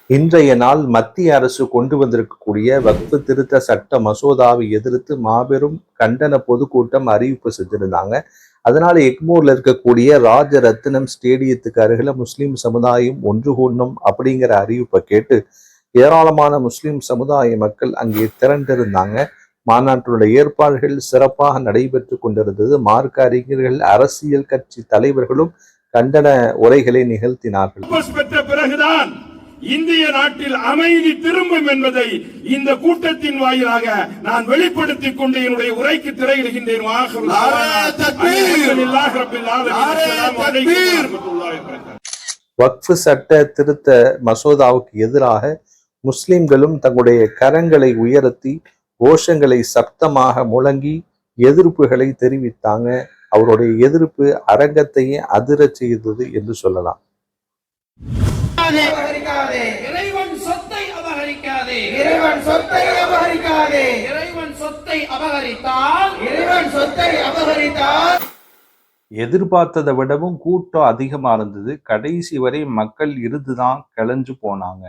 இன்றைய நாள் மத்திய அரசு கொண்டு வந்திருக்கக்கூடிய வக்ஃபு திருத்த சட்ட மசோதாவை எதிர்த்து மாபெரும் கண்டன பொதுக்கூட்டம் அறிவிப்பு செஞ்சிருந்தாங்க. அதனால எக்மோர்ல இருக்கக்கூடிய ராஜரத்தினம் ஸ்டேடியத்துக்கு அருகில முஸ்லிம் சமுதாயம் ஒன்று கூடணும் அப்படிங்கிற அறிவிப்பை கேட்டு ஏராளமான முஸ்லிம் சமுதாய மக்கள் அங்கே திரண்டிருந்தாங்க. மாநாட்டினுடைய ஏற்பாடுகள் சிறப்பாக நடைபெற்று கொண்டிருந்தது. மார்க்க அறிஞர்கள், அரசியல் கட்சி தலைவர்களும் கண்டன உரைகளை நிகழ்த்தினார்கள். பிறகுதான் இந்திய நாட்டில் அமைதி திரும்பும் என்பதை இந்த கூட்டத்தின் வாயிலாக நான் வெளிப்படுத்திக் கொண்டு என்னுடைய உரைக்கு திரையிடுகின்றேன். வக்ஃபு சட்ட திருத்த மசோதாவுக்கு எதிராக முஸ்லிம்களும் தங்களுடைய கரங்களை உயர்த்தி கோஷங்களை சப்தமாக முழங்கி எதிர்ப்புகளை தெரிவித்தாங்க. அவருடைய எதிர்ப்பு அரங்கத்தையே அதிரச் செய்தது என்று சொல்லலாம். இறைவன் சொத்தை அபகரிக்காதே, இறைவன் சொத்தை அபகரிக்காதே, இறைவன் சொத்தை அபகரித்தால், இறைவன் சொத்தை அபகரித்தால். எதிர்பார்த்ததை விடவும் கூட்டம் அதிகமா இருந்தது. கடைசி வரை மக்கள் இருந்துதான் கிளஞ்சு போனாங்க.